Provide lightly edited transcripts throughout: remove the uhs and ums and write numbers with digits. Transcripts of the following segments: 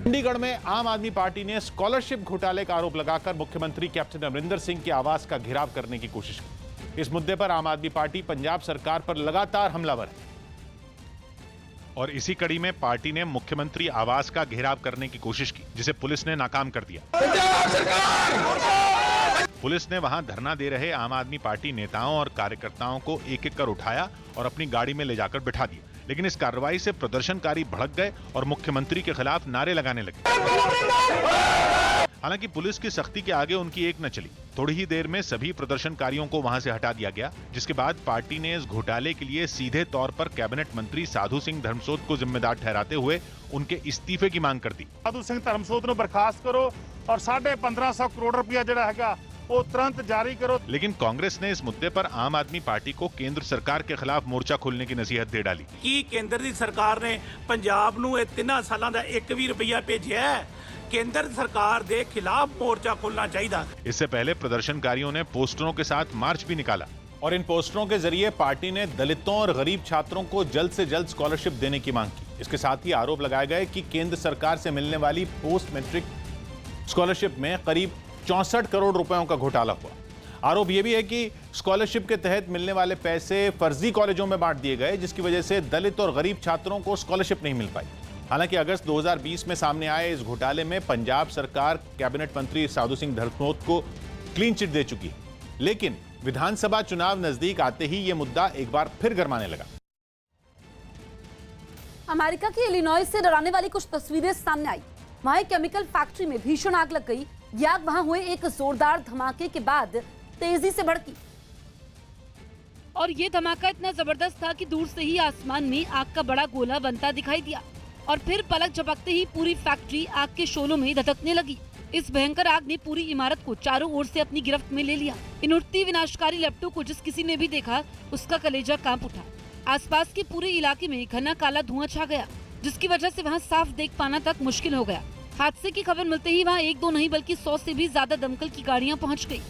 चंडीगढ़ में आम आदमी पार्टी ने स्कॉलरशिप घोटाले का आरोप लगाकर मुख्यमंत्री कैप्टन अमरिंदर सिंह के आवास का घेराव करने की कोशिश की। इस मुद्दे पर आम आदमी पार्टी पंजाब सरकार पर लगातार हमलावर है और इसी कड़ी में पार्टी ने मुख्यमंत्री आवास का घेराव करने की कोशिश की, जिसे पुलिस ने नाकाम कर दिया। पुलिस ने वहां धरना दे रहे आम आदमी पार्टी नेताओं और कार्यकर्ताओं को एक एक कर उठाया और अपनी गाड़ी में ले जाकर बिठा दिया। लेकिन इस कार्रवाई से प्रदर्शनकारी भड़क गए और मुख्यमंत्री के खिलाफ नारे लगाने लगे। हालांकि पुलिस की सख्ती के आगे उनकी एक न चली। थोड़ी ही देर में सभी प्रदर्शनकारियों को वहां से हटा दिया गया, जिसके बाद पार्टी ने इस घोटाले के लिए सीधे तौर पर कैबिनेट मंत्री साधु सिंह धर्मसोत को जिम्मेदार ठहराते हुए उनके इस्तीफे की मांग कर दी। साधु सिंह धर्मसोत को बर्खास्त करो और 1550 करोड़ रुपया जो है वो तुरंत जारी करो। लेकिन कांग्रेस ने इस मुद्दे पर आम आदमी पार्टी को केंद्र सरकार के खिलाफ मोर्चा खोलने की नसीहत दे डाली। कि केंद्र की सरकार ने पंजाब नूं 3 सालों का 1 भी रुपया भेजा है, केंद्र सरकार के खिलाफ मोर्चा खोलना चाहिए। इससे पहले प्रदर्शनकारियों ने पोस्टरों के साथ मार्च भी निकाला और इन पोस्टरों के जरिए पार्टी ने दलितों और गरीब छात्रों को जल्द से जल्द स्कॉलरशिप देने की मांग की। इसके साथ ही आरोप लगाए गए कि केंद्र सरकार से मिलने वाली पोस्ट मैट्रिक स्कॉलरशिप में करीब 64 करोड़ रुपयों का घोटाला हुआ। आरोप यह भी है कि स्कॉलरशिप के तहत मिलने वाले पैसे फर्जी कॉलेजों में बांट दिए गए, जिसकी वजह से दलित और गरीब छात्रों को स्कॉलरशिप नहीं मिल पाई। हालांकि अगस्त 2020 में सामने आए इस घोटाले में पंजाब सरकार कैबिनेट मंत्री साधु सिंह धर्मसोत को क्लीन चिट दे चुकी है, लेकिन विधानसभा चुनाव नजदीक आते ही यह मुद्दा एक बार फिर गरमाने लगा। अमेरिका की इलिनॉइस से डराने वाली कुछ तस्वीरें सामने आई। वहां एक केमिकल फैक्ट्री में भीषण आग लग गई। यह आग वहां हुए एक जोरदार धमाके के बाद तेजी से भड़की और ये धमाका इतना जबरदस्त था कि दूर से ही आसमान में आग का बड़ा गोला बनता दिखाई दिया और फिर पलक झपकते ही पूरी फैक्ट्री आग के शोलों में धधकने लगी। इस भयंकर आग ने पूरी इमारत को चारों ओर से अपनी गिरफ्त में ले लिया। इन उठती विनाशकारी लपटों को जिस किसी ने भी देखा, उसका कलेजा कांप उठा। आसपास के पूरे इलाके में घना काला धुआं छा गया, जिसकी वजह से वहाँ साफ देख पाना तक मुश्किल हो गया। हादसे की खबर मिलते ही वहाँ 1-2 नहीं बल्कि 100 से भी ज्यादा दमकल की गाड़ियाँ पहुँच गयी।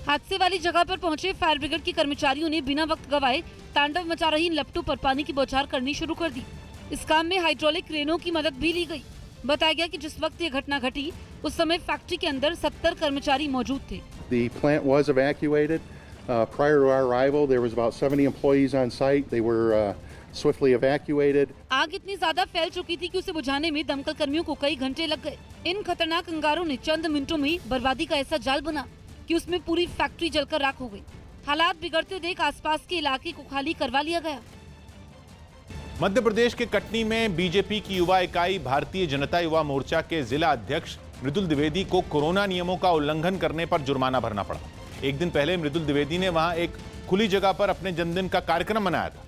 हादसे वाली जगह पर पहुंचे फायर ब्रिगेड के कर्मचारियों ने बिना वक्त गवाए तांडव मचा रही इन लपटों पर पानी की बौछार करनी शुरू कर दी। इस काम में हाइड्रोलिक क्रेनों की मदद भी ली गई। बताया गया कि जिस वक्त ये घटना घटी उस समय फैक्ट्री के अंदर 70 कर्मचारी मौजूद थे। The plant was evacuated. Prior to our arrival, there was about 70 employees on site. They were swiftly evacuated. आग इतनी ज्यादा फैल चुकी थी कि उसे बुझाने में दमकल कर्मियों को कई घंटे लग गए। इन खतरनाक अंगारों ने चंद मिनटों में बर्बादी का ऐसा जाल बना कि उसमें पूरी फैक्ट्री जलकर राख हो गई। हालात बिगड़ते देख आसपास के इलाके को खाली करवा लिया गया। मध्य प्रदेश के कटनी में बीजेपी की युवा इकाई भारतीय जनता युवा मोर्चा के जिला अध्यक्ष मृदुल द्विवेदी को कोरोना नियमों का उल्लंघन करने पर जुर्माना भरना पड़ा। एक दिन पहले मृदुल द्विवेदी ने वहां एक खुली जगह पर अपने जन्मदिन का कार्यक्रम मनाया था,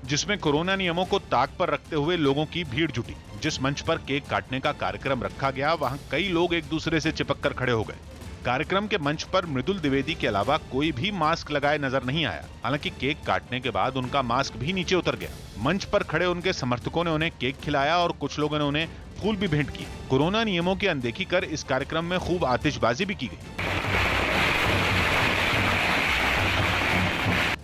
जिसमें कोरोना नियमों को ताक पर रखते हुए लोगों की भीड़ जुटी। जिस मंच पर केक काटने का कार्यक्रम रखा गया, वहां कई लोग एक दूसरे से चिपक कर खड़े हो गए। कार्यक्रम के मंच पर मृदुल द्विवेदी के अलावा कोई भी मास्क लगाए नजर नहीं आया। हालांकि केक काटने के बाद उनका मास्क भी नीचे उतर गया। मंच पर खड़े उनके समर्थकों ने उन्हें केक खिलाया और कुछ लोगों ने उन्हें फूल भी भेंट किए। कोरोना नियमों की अनदेखी कर इस कार्यक्रम में खूब आतिशबाजी भी की गई।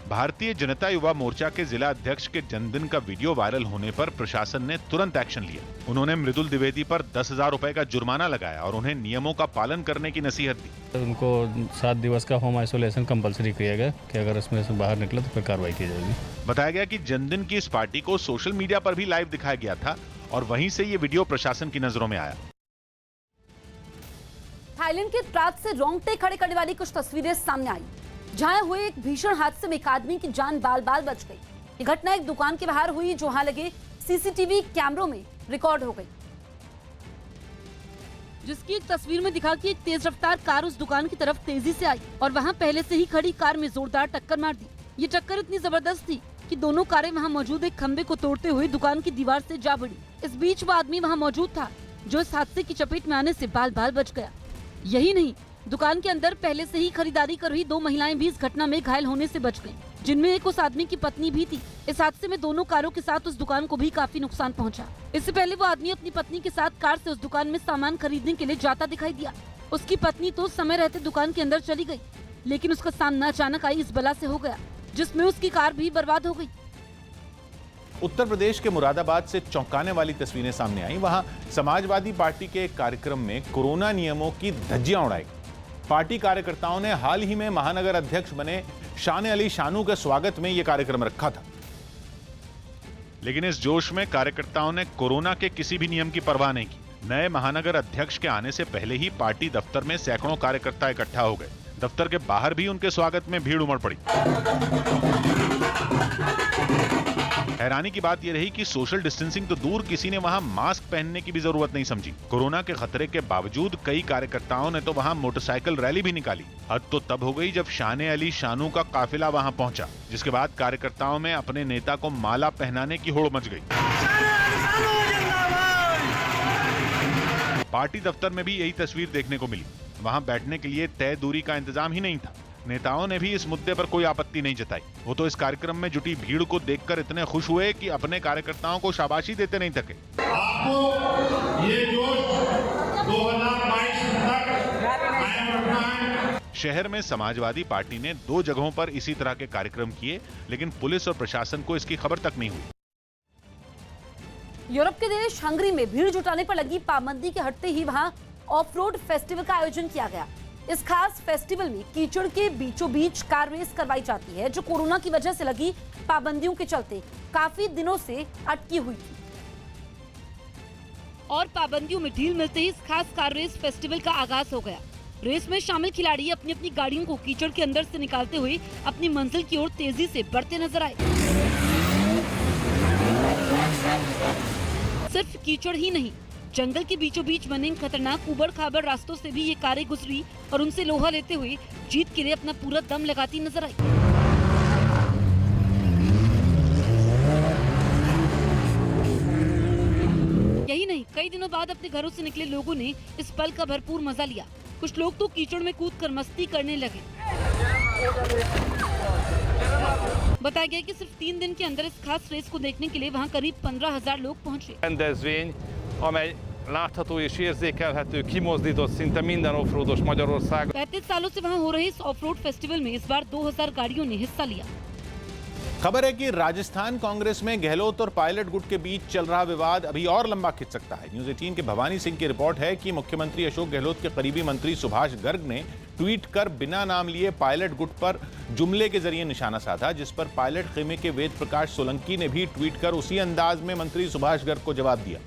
भारतीय जनता युवा मोर्चा के जिला अध्यक्ष के जन्मदिन का वीडियो वायरल होने पर प्रशासन ने तुरंत एक्शन लिया। उन्होंने मृदुल द्विवेदी पर 10,000 रुपए का जुर्माना लगाया और उन्हें नियमों का पालन करने की नसीहत दी। उनको 7 दिवस का होम आइसोलेशन कंपलसरी किया गया कि अगर इसमें से बाहर निकले तो फिर कार्रवाई की जाएगी। बताया गया कि जन्मदिन की इस पार्टी को सोशल मीडिया पर भी लाइव दिखाया गया था और वहीं से ये वीडियो प्रशासन की नजरों में आया। थाईलैंड के ट्रक से रोंगटे खड़े करने वाली कुछ तस्वीरें सामने आई, जहां हुए एक भीषण हादसे में एक आदमी की जान बाल बाल बच गई। ये घटना एक दुकान के बाहर हुई, जो वहां लगे सीसीटीवी कैमरों में रिकॉर्ड हो गई, जिसकी एक तस्वीर में दिखा कि एक तेज रफ्तार कार उस दुकान की तरफ तेजी से आई और वहां पहले से ही खड़ी कार में जोरदार टक्कर मार दी। ये टक्कर इतनी जबरदस्त थी कि दोनों कारें वहां मौजूद एक खंबे को तोड़ते हुए दुकान की दीवार से जा भिड़ी। इस बीच वो आदमी वहां मौजूद था जो इस हादसे की चपेट में आने से बाल बाल बच गया। यही नहीं, दुकान के अंदर पहले से ही खरीदारी कर रही 2 महिलाएं भी इस घटना में घायल होने से बच गईं, जिनमें एक उस आदमी की पत्नी भी थी। इस हादसे में दोनों कारों के साथ उस दुकान को भी काफी नुकसान पहुंचा। इससे पहले वो आदमी अपनी पत्नी के साथ कार से उस दुकान में सामान खरीदने के लिए जाता दिखाई दिया। उसकी पत्नी तो समय रहते दुकान के अंदर चली गई, लेकिन उसका सामना अचानक आई इस बला से हो गया, जिसमें उसकी कार भी बर्बाद हो गई। उत्तर प्रदेश के मुरादाबाद से चौंकाने वाली तस्वीरें सामने आई। वहां समाजवादी पार्टी के एक कार्यक्रम में कोरोना नियमों की धज्जियां उड़ाई। पार्टी कार्यकर्ताओं ने हाल ही में महानगर अध्यक्ष बने शान अली शानू के स्वागत में यह कार्यक्रम रखा था। लेकिन इस जोश में कार्यकर्ताओं ने कोरोना के किसी भी नियम की परवाह नहीं की। नए महानगर अध्यक्ष के आने से पहले ही पार्टी दफ्तर में सैकड़ों कार्यकर्ता इकट्ठा हो गए। दफ्तर के बाहर भी उनके स्वागत में भीड़ उमड़ पड़ी। हैरानी की बात यह रही कि सोशल डिस्टेंसिंग तो दूर, किसी ने वहां मास्क पहनने की भी जरूरत नहीं समझी। कोरोना के खतरे के बावजूद कई कार्यकर्ताओं ने तो वहां मोटरसाइकिल रैली भी निकाली। हद तो तब हो गई जब शान अली शानू का काफिला वहां पहुंचा, जिसके बाद कार्यकर्ताओं में अपने नेता को माला पहनाने की होड़ मच गई। पार्टी दफ्तर में भी यही तस्वीर देखने को मिली। वहां बैठने के लिए तय दूरी का इंतजाम ही नहीं था। नेताओं ने भी इस मुद्दे पर कोई आपत्ति नहीं जताई। वो तो इस कार्यक्रम में जुटी भीड़ को देखकर इतने खुश हुए कि अपने कार्यकर्ताओं को शाबाशी देते नहीं थके। आपको ये जोश 2022 तक शहर में समाजवादी पार्टी ने 2 जगहों पर इसी तरह के कार्यक्रम किए, लेकिन पुलिस और प्रशासन को इसकी खबर तक नहीं हुई। यूरोप के देश हंगरी में भीड़ जुटाने पर लगी पाबंदी के हटते ही वहां ऑफ रोड फेस्टिवल का आयोजन किया गया। इस खास फेस्टिवल में कीचड़ के बीचों बीच कार रेस करवाई जाती है, जो कोरोना की वजह से लगी पाबंदियों के चलते काफी दिनों से अटकी हुई थी। और पाबंदियों में ढील मिलते ही इस खास कार रेस फेस्टिवल का आगाज हो गया। रेस में शामिल खिलाड़ी अपनी अपनी गाड़ियों को कीचड़ के अंदर से निकालते हुए अपनी मंजिल की ओर तेजी से बढ़ते नजर आए। सिर्फ कीचड़ ही नहीं, जंगल के बीचों बीच बने खतरनाक उबड़ खाबड़ रास्तों से भी ये कारें गुजरी और उनसे लोहा लेते हुए जीत के लिए अपना पूरा दम लगाती नजर आई। यही नहीं, कई दिनों बाद अपने घरों से निकले लोगों ने इस पल का भरपूर मजा लिया। कुछ लोग तो कीचड़ में कूदकर मस्ती करने लगे। बताया गया कि सिर्फ 3 दिन के अंदर इस खास रेस को देखने के लिए वहां करीब 15,000 लोग पहुंचे। Rendezvény, amely látható és érzékelhető, kimozdított szinte minden offroados Magyarország. 35 सालों से वहां हो रहे इस ऑफ रोड फेस्टिवल में इस बार 2000 गाड़ियों ने हिस्सा लिया। खबर है कि राजस्थान कांग्रेस में गहलोत और पायलट गुट के बीच चल रहा विवाद अभी और लंबा खिंच सकता है। न्यूज़ 18 के भवानी सिंह की रिपोर्ट है कि मुख्यमंत्री अशोक गहलोत के करीबी मंत्री सुभाष गर्ग ने ट्वीट कर बिना नाम लिए पायलट गुट पर जुमले के जरिए निशाना साधा, जिस पर पायलट खेमे के वेद प्रकाश सोलंकी ने भी ट्वीट कर उसी अंदाज में मंत्री सुभाष गर्ग को जवाब दिया।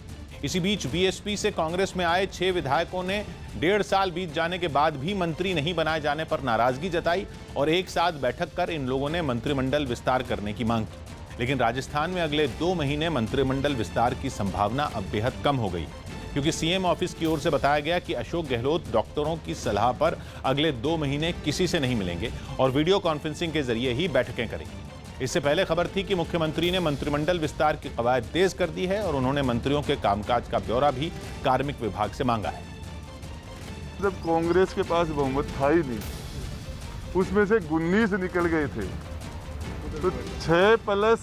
इसी बीच बीएसपी से कांग्रेस में आए 6 विधायकों ने 1.5 साल बीत जाने के बाद भी मंत्री नहीं बनाए जाने पर नाराजगी जताई और एक साथ बैठक कर इन लोगों ने मंत्रिमंडल विस्तार करने की मांग की। लेकिन राजस्थान में अगले 2 महीने मंत्रिमंडल विस्तार की संभावना अब बेहद कम हो गई, क्योंकि सीएम ऑफिस की ओर से बताया गया कि अशोक गहलोत डॉक्टरों की सलाह पर अगले 2 महीने किसी से नहीं मिलेंगे और वीडियो कॉन्फ्रेंसिंग के जरिए ही बैठकें करेंगे। इससे पहले खबर थी कि मुख्यमंत्री ने मंत्रिमंडल विस्तार की कवायद तेज कर दी है और उन्होंने मंत्रियों के कामकाज का ब्यौरा भी कार्मिक विभाग से मांगा है। जब कांग्रेस के पास बहुमत था ही नहीं, उसमें से 19 निकल गए थे, तो 6 +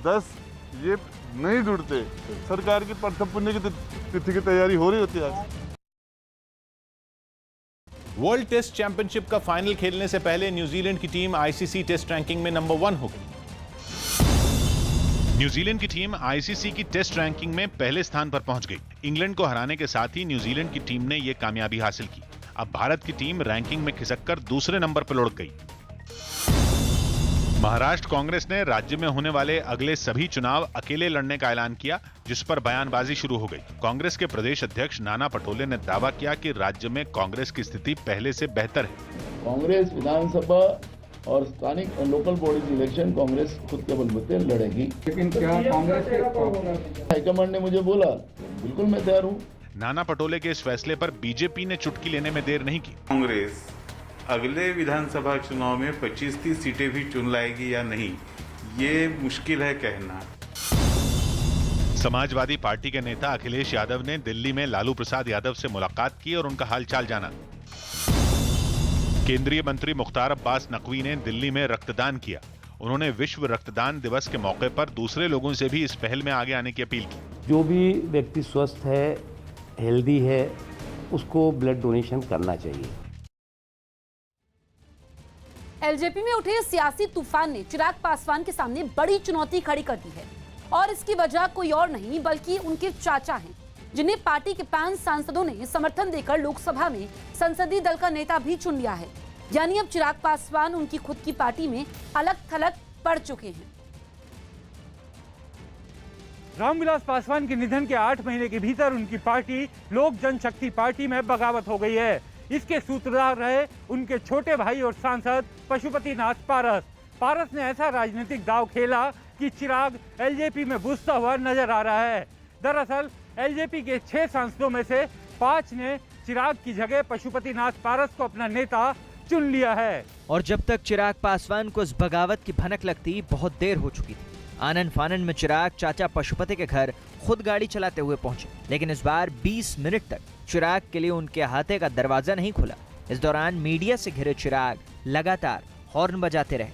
10 ये नहीं जुड़ते। सरकार की प्रथम पुण्य की तिथि की तैयारी हो रही होती है। आज वर्ल्ड टेस्ट चैंपियनशिप का फाइनल खेलने से पहले न्यूजीलैंड की टीम आईसीसी टेस्ट रैंकिंग में नंबर 1 हो गई। न्यूजीलैंड की टीम आईसीसी की टेस्ट रैंकिंग में पहले स्थान पर पहुंच गई। इंग्लैंड को हराने के साथ ही न्यूजीलैंड की टीम ने यह कामयाबी हासिल की। अब भारत की टीम रैंकिंग में खिसककर दूसरे नंबर पर लुढ़क गई। महाराष्ट्र कांग्रेस ने राज्य में होने वाले अगले सभी चुनाव अकेले लड़ने का ऐलान किया, जिस पर बयानबाजी शुरू हो गई। कांग्रेस के प्रदेश अध्यक्ष नाना पटोले ने दावा किया कि राज्य में कांग्रेस की स्थिति पहले से बेहतर है। कांग्रेस विधानसभा और स्थानिक और लोकल बॉडीज इलेक्शन कांग्रेस खुद के बलबूते लड़ेगी। लेकिन क्या कांग्रेस के हाईकमांड ने मुझे बोला, बिल्कुल मैं तैयार हूँ। नाना पटोले के इस फैसले पर बीजेपी ने चुटकी लेने में देर नहीं की। कांग्रेस अगले विधानसभा चुनाव में 25-30 सीटें भी चुन लाएगी या नहीं, ये मुश्किल है कहना। समाजवादी पार्टी के नेता अखिलेश यादव ने दिल्ली में लालू प्रसाद यादव से मुलाकात की और उनका हालचाल जाना। केंद्रीय मंत्री मुख्तार अब्बास नकवी ने दिल्ली में रक्तदान किया। उन्होंने विश्व रक्तदान दिवस के मौके पर दूसरे लोगों से भी इस पहल में आगे आने की अपील की। जो भी व्यक्ति स्वस्थ है, हेल्दी है, उसको ब्लड डोनेशन करना चाहिए। एलजेपी में उठे सियासी तूफान ने चिराग पासवान के सामने बड़ी चुनौती खड़ी कर दी है और इसकी वजह कोई और नहीं बल्कि उनके चाचा हैं, जिन्हें पार्टी के 5 सांसदों ने समर्थन देकर लोकसभा में संसदीय दल का नेता भी चुन लिया है। यानी अब चिराग पासवान उनकी खुद की पार्टी में अलग थलग पड़ चुके हैं। रामविलास पासवान के निधन के 8 महीने के भीतर उनकी पार्टी लोक जनशक्ति पार्टी में बगावत हो गई है। इसके सूत्रधार रहे उनके छोटे भाई और सांसद पशुपतिनाथ पारस। पारस ने ऐसा राजनीतिक दांव खेला कि चिराग एलजेपी में घुसता हुआ नजर आ रहा है। दरअसल एलजेपी के 6 सांसदों में से 5 ने चिराग की जगह पशुपतिनाथ पारस को अपना नेता चुन लिया है। और जब तक चिराग पासवान को इस बगावत की भनक लगती बहुत देर हो चुकी थी। आनन फानन में चिराग चाचा पशुपति के घर खुद गाड़ी चलाते हुए पहुंचे, लेकिन इस बार 20 मिनट तक चिराग के लिए उनके हाथे का दरवाजा नहीं खुला। इस दौरान मीडिया से घिरे चिराग लगातार हॉर्न बजाते रहे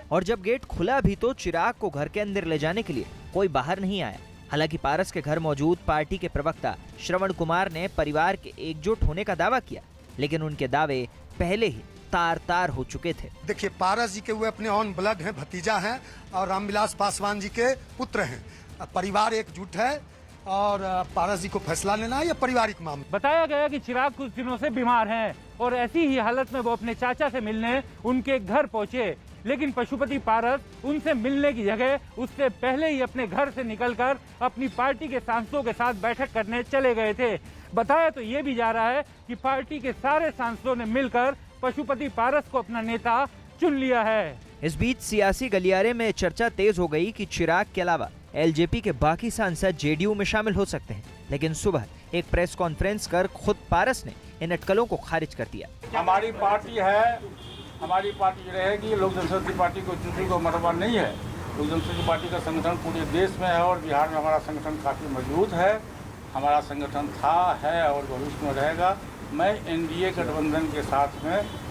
और जब गेट खुला भी तो चिराग को घर के अंदर ले जाने के लिए कोई बाहर नहीं आया। हालांकि पारस के घर मौजूद पार्टी के प्रवक्ता श्रवण कुमार ने परिवार के एकजुट होने का दावा किया, लेकिन उनके दावे पहले ही तार तार हो चुके थे। देखिए, पारस जी के वो अपने ऑन ब्लड हैं, भतीजा हैं और रामविलास पासवान जी के पुत्र हैं। परिवार एकजुट है और पारस जी को फैसला लेना है, यह पारिवारिक मामला। बताया गया कि चिराग कुछ दिनों से बीमार हैं और ऐसी ही हालत में वो अपने चाचा से मिलने उनके घर पहुंचे, लेकिन पशुपति पारस उनसे मिलने की जगह उससे पहले ही अपने घर से निकलकर अपनी पार्टी के सांसदों के साथ बैठक करने चले गए थे। बताया तो ये भी जा रहा है कि पार्टी के सारे सांसदों ने मिलकर पशुपति पारस को अपना नेता चुन लिया है। इस बीच सियासी गलियारे में चर्चा तेज हो गई कि चिराग के अलावा एलजेपी के बाकी सांसद जेडीयू में शामिल हो सकते हैं, लेकिन सुबह एक प्रेस कॉन्फ्रेंस कर खुद पारस ने इन अटकलों को खारिज कर दिया। हमारी पार्टी है, हमारी पार्टी रहेगी। लोक जनशक्ति पार्टी को किसी को मरवा नहीं है। लोक जनशक्ति पार्टी का संगठन पूरे देश में है और बिहार में हमारा संगठन काफी मजबूत है। हमारा संगठन था, है और भविष्य में रहेगा। मैं एनडीए गठबंधन के साथ में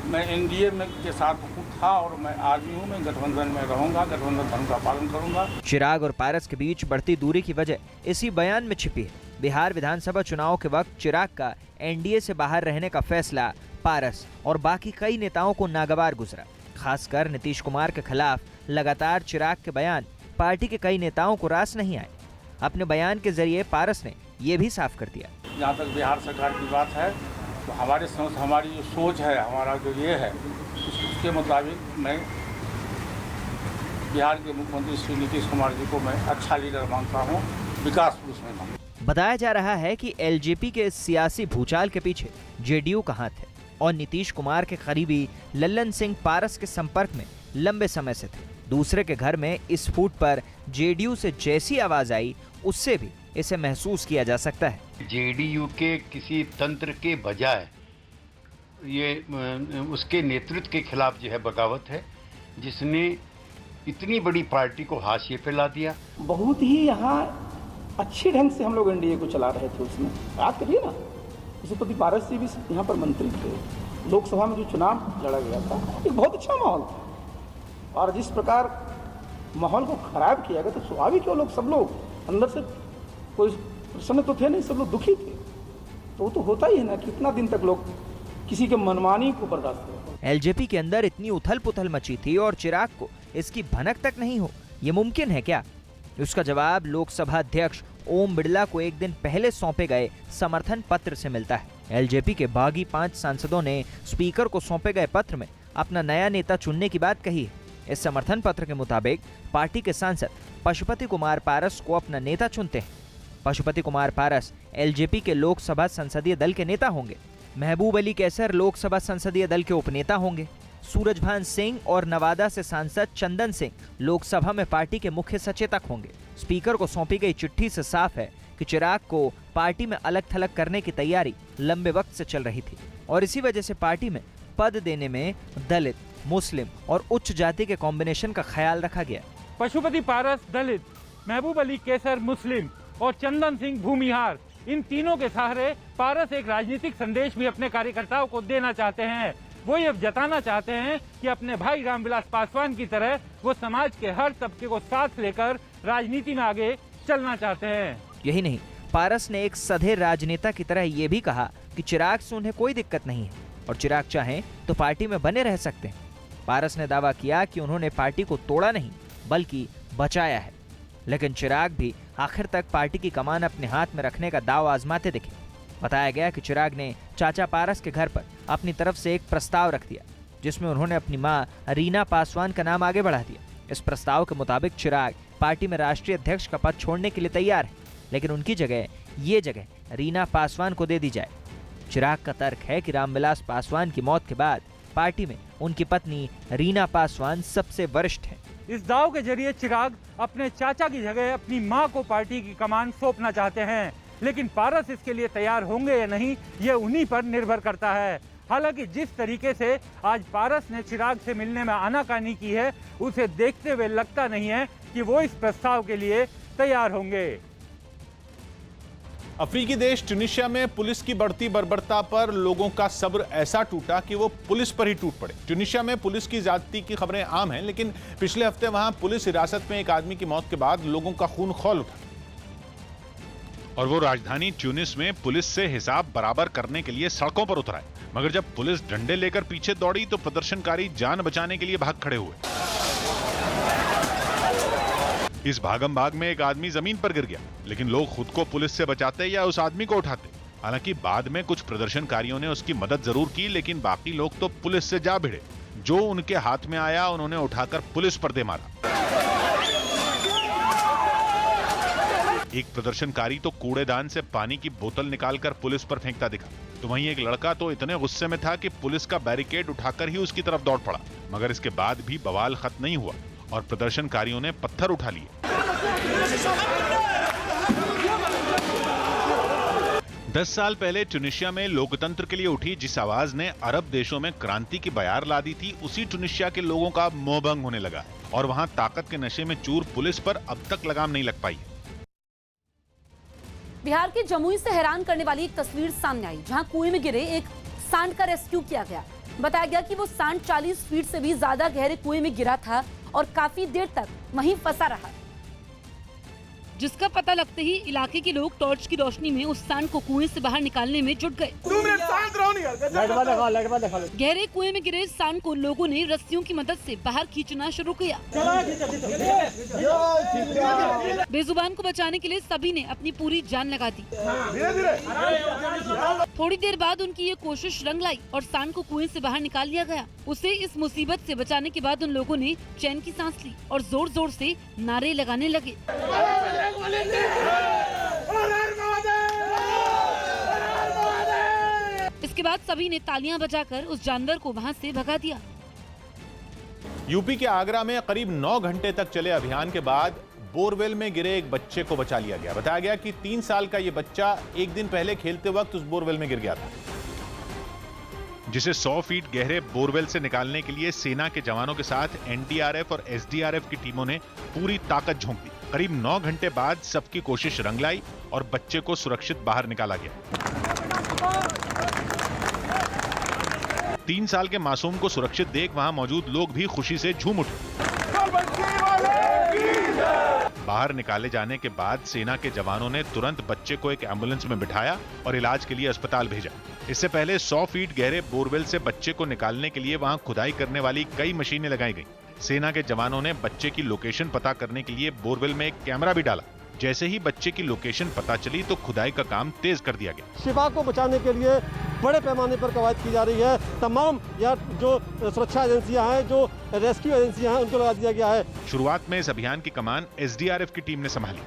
के साथ था और मैं आज भी हूँ। मैं गठबंधन में रहूंगा, गठबंधन धर्म का पालन करूंगा। चिराग और पारस के बीच बढ़ती दूरी की वजह इसी बयान में छिपी है। बिहार विधानसभा चुनाव के वक्त चिराग का एनडीए से बाहर रहने का फैसला पारस और बाकी कई नेताओं को नागवार गुजरा। खासकर नीतीश कुमार के खिलाफ लगातार चिराग के बयान पार्टी के कई नेताओं को रास नहीं आए। अपने बयान के जरिए पारस ने ये भी साफ कर दिया, जहाँ तक बिहार सरकार की बात है तो हमारी जो सोच है, हमारा जो ये है, उसके मुताबिक मैं बिहार के मुख्यमंत्री श्री नीतीश कुमार जी को मैं अच्छा लीडर मानता हूँ, विकास पुरुष में मानता हूँ। बताया जा रहा है कि एलजेपी के सियासी भूचाल के पीछे जेडीयू का हाथ है और नीतीश कुमार के करीबी लल्लन सिंह पारस के संपर्क में लंबे समय से थे। दूसरे के घर में इस फूट पर जेडीयू से जैसी आवाज आई उससे भी इसे महसूस किया जा सकता है। जेडीयू के किसी तंत्र के बजाय ये उसके नेतृत्व के खिलाफ जो है बगावत है, जिसने इतनी बड़ी पार्टी को हाशिए पे ला दिया। बहुत ही यहाँ अच्छे ढंग से हम लोग एनडीए को चला रहे थे। उसमें याद करिए ना, पशुपति पारस जी भी यहाँ पर मंत्री थे। लोकसभा में जो चुनाव लड़ा गया था एक बहुत अच्छा माहौल था और जिस प्रकार माहौल को खराब किया गया तो स्वाभाविक है लोग सब लोग अंदर से कोई प्रसन्न तो थे नहीं, सब लोग दुखी थे। तो वो तो होता ही है ना, कितना दिन तक लोग किसी के मनमानी को बर्दाश्त करें। एलजेपी के अंदर इतनी उथल पुथल मची थी और चिराग को इसकी भनक तक नहीं हो, ये मुमकिन है क्या? उसका जवाब लोकसभा अध्यक्ष ओम बिरला को एक दिन पहले सौंपे गए समर्थन पत्र से मिलता है। एलजेपी के बागी 5 सांसदों ने स्पीकर को सौंपे गए पत्र में अपना नया नेता चुनने की बात कही है। इस समर्थन पत्र के मुताबिक पार्टी के सांसद पशुपति कुमार पारस को अपना नेता चुनते हैं। पशुपति कुमार पारस एलजेपी के लोकसभा संसदीय दल के नेता होंगे। महबूब अली कैसर लोकसभा संसदीय दल के उपनेता होंगे। सूरजभान सिंह और नवादा से सांसद चंदन सिंह लोकसभा में पार्टी के मुख्य सचेतक होंगे। स्पीकर को सौंपी गई चिट्ठी से साफ है कि चिराग को पार्टी में अलग थलग करने की तैयारी लंबे वक्त से चल रही थी और इसी वजह से पार्टी में पद देने में दलित, मुस्लिम और उच्च जाति के कॉम्बिनेशन का ख्याल रखा गया। पशुपति पारस दलित, महबूब अली कैसर मुस्लिम और चंदन सिंह भूमिहार, इन तीनों के सहारे पारस एक राजनीतिक संदेश भी अपने कार्यकर्ताओं को देना चाहते हैं। वो ये जताना चाहते हैं कि अपने भाई रामविलास पासवान की तरह वो समाज के हर तबके को साथ लेकर राजनीति में आगे चलना चाहते हैं। यही नहीं, पारस ने एक सधे राजनेता की तरह ये भी कहा कि चिराग से उन्हें कोई दिक्कत नहीं है और चिराग चाहें तो पार्टी में बने रह सकते हैं। पारस ने दावा किया कि उन्होंने पार्टी को तोड़ा नहीं बल्कि बचाया है, लेकिन चिराग भी आखिर तक पार्टी की कमान अपने हाथ में रखने का दाव आजमाते दिखे। बताया गया कि चिराग ने चाचा पारस के घर पर अपनी तरफ से एक प्रस्ताव रख दिया, जिसमें उन्होंने अपनी मां रीना पासवान का नाम आगे बढ़ा दिया। इस प्रस्ताव के मुताबिक चिराग पार्टी में राष्ट्रीय अध्यक्ष का पद छोड़ने के लिए तैयार है, लेकिन उनकी ये जगह रीना पासवान को दे दी जाए। चिराग का तर्क है कि रामविलास पासवान की मौत के बाद पार्टी में उनकी पत्नी रीना पासवान सबसे वरिष्ठ है। इस दाव के जरिए चिराग अपने चाचा की जगह अपनी मां को पार्टी की कमान सौंपना चाहते हैं, लेकिन पारस इसके लिए तैयार होंगे या नहीं, ये उन्हीं पर निर्भर करता है। हालांकि जिस तरीके से आज पारस ने चिराग से मिलने में आनाकानी की है, उसे देखते हुए लगता नहीं है कि वो इस प्रस्ताव के लिए तैयार होंगे। अफ्रीकी देश ट्यूनीशिया में पुलिस की बढ़ती बर्बरता पर लोगों का सब्र ऐसा टूटा कि वो पुलिस पर ही टूट पड़े। ट्यूनीशिया में पुलिस की ज्यादती की खबरें आम हैं, लेकिन पिछले हफ्ते वहां पुलिस हिरासत में एक आदमी की मौत के बाद लोगों का खून खौल उठा और वो राजधानी ट्यूनिस में पुलिस से हिसाब बराबर करने के लिए सड़कों पर उतर आए। मगर जब पुलिस डंडे लेकर पीछे दौड़ी तो प्रदर्शनकारी जान बचाने के लिए भाग खड़े हुए। इस भागम भाग में एक आदमी जमीन पर गिर गया, लेकिन लोग खुद को पुलिस से बचाते या उस आदमी को उठाते। हालांकि बाद में कुछ प्रदर्शनकारियों ने उसकी मदद जरूर की, लेकिन बाकी लोग तो पुलिस से जा भिड़े। जो उनके हाथ में आया उन्होंने उठाकर पुलिस पर दे मारा। एक प्रदर्शनकारी तो कूड़ेदान से पानी की बोतल निकालकर पुलिस पर फेंकता दिखा, तो वहीं एक लड़का तो इतने गुस्से में था कि पुलिस का बैरिकेड उठाकर ही उसकी तरफ दौड़ पड़ा। मगर इसके बाद भी बवाल खत्म नहीं हुआ और प्रदर्शनकारियों ने पत्थर उठा लिए। 10 साल पहले ट्यूनीशिया में लोकतंत्र के लिए उठी जिस आवाज ने अरब देशों में क्रांति की बयार ला दी थी, उसी ट्यूनीशिया के लोगों का मोहभंग होने लगा और वहां ताकत के नशे में चूर पुलिस पर अब तक लगाम नहीं लग पाई। बिहार के जमुई से हैरान करने वाली एक तस्वीर सामने आई, जहां कुएं में गिरे एक सांड का रेस्क्यू किया गया। बताया गया कि वो सांड 40 फीट से भी ज्यादा गहरे कुएं में गिरा था और काफी देर तक वहीं फंसा रहा, जिसका पता लगते ही इलाके के लोग टॉर्च की रोशनी में उस सांड को कुएं से बाहर निकालने में जुट गए। गहरे कुएं में गिरे सांड को लोगों ने रस्सियों की मदद से बाहर खींचना शुरू किया। बेजुबान को बचाने के लिए सभी ने अपनी पूरी जान लगा दी। थोड़ी देर बाद उनकी ये कोशिश रंग लाई और सांड को कुएं से बाहर निकाल लिया गया। उसे इस मुसीबत से बचाने के बाद उन लोगों ने चैन की सांस ली और जोर जोर से नारे लगाने लगे। इसके बाद सभी ने तालियां बजाकर उस जानवर को वहां से भगा दिया। यूपी के आगरा में करीब 9 घंटे तक चले अभियान के बाद बोरवेल में गिरे एक बच्चे को बचा लिया गया। बताया गया कि 3 साल का ये बच्चा एक दिन पहले खेलते वक्त उस बोरवेल में गिर गया था, जिसे 100 फीट गहरे बोरवेल से निकालने के लिए सेना के जवानों के साथ एनडीआरएफ और एसडीआरएफ की टीमों ने पूरी ताकत झोंक दी। करीब 9 घंटे बाद सबकी कोशिश रंग लाई और बच्चे को सुरक्षित बाहर निकाला गया। 3 साल के मासूम को सुरक्षित देख वहां मौजूद लोग भी खुशी से झूम उठे। बाहर निकाले जाने के बाद सेना के जवानों ने तुरंत बच्चे को एक एम्बुलेंस में बिठाया और इलाज के लिए अस्पताल भेजा। इससे पहले 100 फीट गहरे बोरवेल से बच्चे को निकालने के लिए वहां खुदाई करने वाली कई मशीनें लगाई गईं। सेना के जवानों ने बच्चे की लोकेशन पता करने के लिए बोरवेल में एक कैमरा भी डाला। जैसे ही बच्चे की लोकेशन पता चली तो खुदाई का काम तेज कर दिया गया। शिवा को बचाने के लिए बड़े पैमाने पर कवायद की जा रही है। तमाम जो सुरक्षा एजेंसियां हैं, जो रेस्क्यू एजेंसियां हैं, उनको लगा दिया गया है। शुरुआत में इस अभियान की कमान एसडीआरएफ की टीम ने संभाली,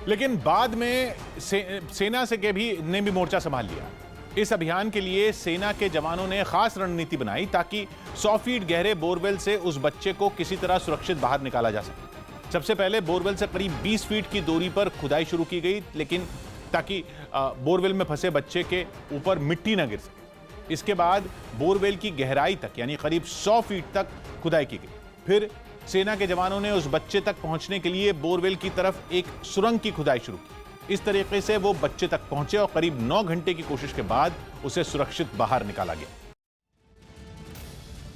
लेकिन बाद में सेना से ने भी मोर्चा संभाल लिया। इस अभियान के लिए सेना के जवानों ने खास रणनीति बनाई ताकि 100 फीट गहरे बोरवेल से उस बच्चे को किसी तरह सुरक्षित बाहर निकाला जा सके। सबसे पहले बोरवेल से करीब 20 फीट की दूरी पर खुदाई शुरू की गई, लेकिन ताकि बोरवेल में फंसे बच्चे के ऊपर मिट्टी न गिर सके। इसके बाद बोरवेल की गहराई तक यानी करीब 100 फीट तक खुदाई की गई। फिर सेना के जवानों ने उस बच्चे तक पहुंचने के लिए बोरवेल की तरफ एक सुरंग की खुदाई शुरू की। इस तरीके से वो बच्चे तक पहुंचे और करीब 9 घंटे की कोशिश के बाद उसे सुरक्षित बाहर निकाला गया।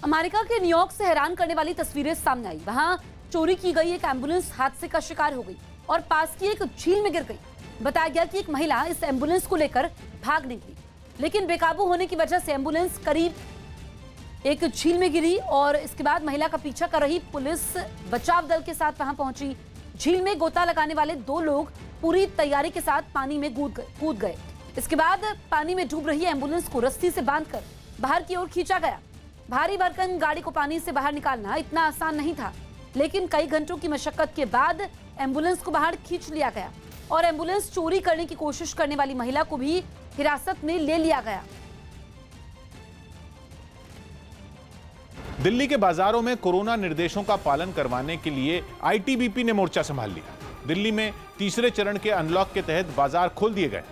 अमेरिका के न्यूयॉर्क से हैरान करने वाली तस्वीरें सामने आई। वहां चोरी की गई एक एम्बुलेंस हादसे का शिकार हो गई और पास की एक झील में गिर गई। बताया गया कि एक महिला इस एम्बुलेंस को लेकर भाग निकली, लेकिन बेकाबू होने की वजह से एम्बुलेंस करीब एक झील में गिरी और इसके बाद महिला का पीछा कर रही पुलिस बचाव दल के साथ वहां पहुंची। झील में गोता लगाने वाले 2 लोग पूरी तैयारी के साथ पानी में कूद गए। इसके बाद पानी में डूब रही एम्बुलेंस को रस्सी से बांधकर बाहर की ओर खींचा गया। भारी भरकम गाड़ी को पानी से बाहर निकालना इतना आसान नहीं था, लेकिन कई घंटों की मशक्कत के बाद एम्बुलेंस को बाहर खींच लिया गया और एम्बुलेंस चोरी करने की कोशिश करने वाली महिला को भी हिरासत में ले लिया गया। दिल्ली के बाजारों में कोरोना निर्देशों का पालन करवाने के लिए आईटीबीपी ने मोर्चा संभाल लिया। दिल्ली में तीसरे चरण के अनलॉक के तहत बाजार खोल दिए गए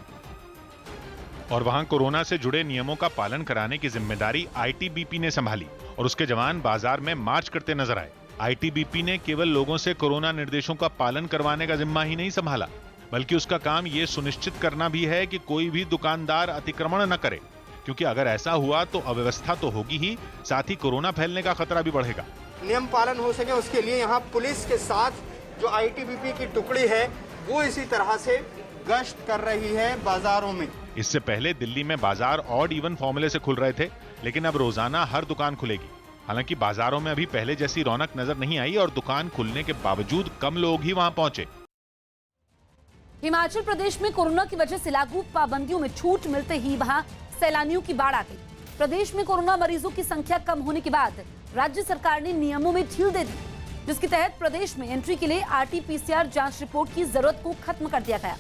और वहां कोरोना से जुड़े नियमों का पालन कराने की जिम्मेदारी आईटीबीपी ने संभाली और उसके जवान बाजार में मार्च करते नजर आए। आईटीबीपी ने केवल लोगों से कोरोना निर्देशों का पालन करवाने का जिम्मा ही नहीं संभाला, बल्कि उसका काम यह सुनिश्चित करना भी है कि कोई भी दुकानदार अतिक्रमण न करे, क्योंकि अगर ऐसा हुआ तो अव्यवस्था तो होगी ही, साथ ही कोरोना फैलने का खतरा भी बढ़ेगा। नियम पालन हो सके उसके लिए यहाँ पुलिस के साथ जो आईटीबीपी की टुकड़ी है वो इसी तरह से गश्त कर रही है बाजारों में। इससे पहले दिल्ली में बाजार ऑड इवन फॉर्मूले से खुल रहे थे, लेकिन अब रोजाना हर दुकान खुलेगी। हालांकि बाजारों में अभी पहले जैसी रौनक नजर नहीं आई और दुकान खुलने के बावजूद कम लोग ही वहां पहुंचे। हिमाचल प्रदेश में कोरोना की वजह से लागू पाबंदियों में छूट मिलते ही वहां सैलानियों की बाढ़ आ गई। प्रदेश में कोरोना मरीजों की संख्या कम होने के बाद राज्य सरकार ने नियमों में ढील दे दी, जिसके तहत प्रदेश में एंट्री के लिए आरटी-पीसीआर जांच रिपोर्ट की जरूरत को खत्म कर दिया गया।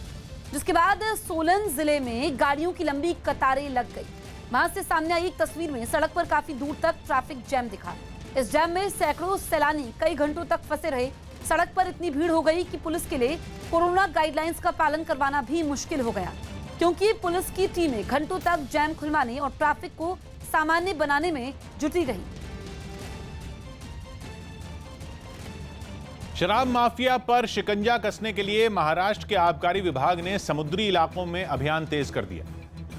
जिसके बाद सोलन जिले में गाड़ियों की लंबी कतारें लग गई। वहां से सामने आई एक तस्वीर में सड़क पर काफी दूर तक ट्रैफिक जैम दिखा। इस जैम में सैकड़ों सैलानी कई घंटों तक फंसे रहे। सड़क पर इतनी भीड़ हो गई कि पुलिस के लिए कोरोना गाइडलाइंस का पालन करवाना भी मुश्किल हो गया, क्योंकि पुलिस की टीमें घंटों तक जैम खुलवाने और ट्रैफिक को सामान्य बनाने में जुटी रही। शराब माफिया पर शिकंजा कसने के लिए महाराष्ट्र के आबकारी विभाग ने समुद्री इलाकों में अभियान तेज कर दिया।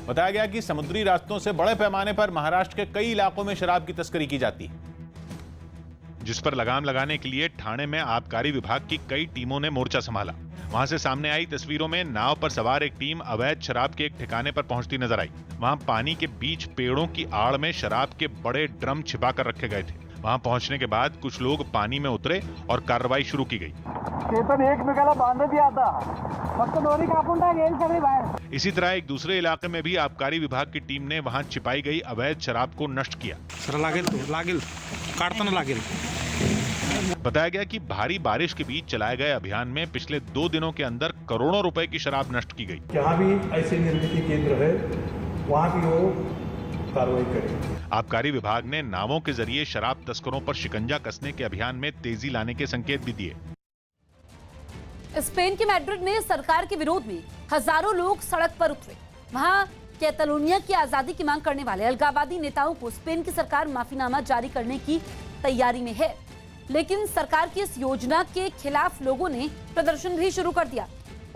बताया गया कि समुद्री रास्तों से बड़े पैमाने पर महाराष्ट्र के कई इलाकों में शराब की तस्करी की जाती है, जिस पर लगाम लगाने के लिए ठाणे में आबकारी विभाग की कई टीमों ने मोर्चा संभाला। वहां से सामने आई तस्वीरों में नाव पर सवार एक टीम अवैध शराब के एक ठिकाने पर पहुंचती नजर आई। वहां पानी के बीच पेड़ों की आड़ में शराब के बड़े ड्रम छिपा कर रखे गए थे। वहां पहुंचने के बाद कुछ लोग पानी में उतरे और कार्रवाई शुरू की गई। इसी तरह एक दूसरे इलाके में भी आबकारी विभाग की टीम ने वहां छिपाई गई अवैध शराब को नष्ट किया। बताया गया कि भारी बारिश के बीच चलाए गए अभियान में पिछले 2 दिनों के अंदर करोड़ों रुपए की शराब नष्ट की गई। जहां भी ऐसे निर्मित केंद्र है वहां भी वो कार्रवाई करें। आबकारी विभाग ने नावों के जरिए शराब तस्करों पर शिकंजा कसने के अभियान में तेजी लाने के संकेत भी दिए। स्पेन के मैड्रिड में सरकार के विरोध में हजारों लोग सड़क पर उतरे। वहां कैटलोनिया की आजादी की मांग करने वाले अलगावादी नेताओं को स्पेन की सरकार माफीनामा जारी करने की तैयारी में है, लेकिन सरकार की इस योजना के खिलाफ लोगों ने प्रदर्शन भी शुरू कर दिया।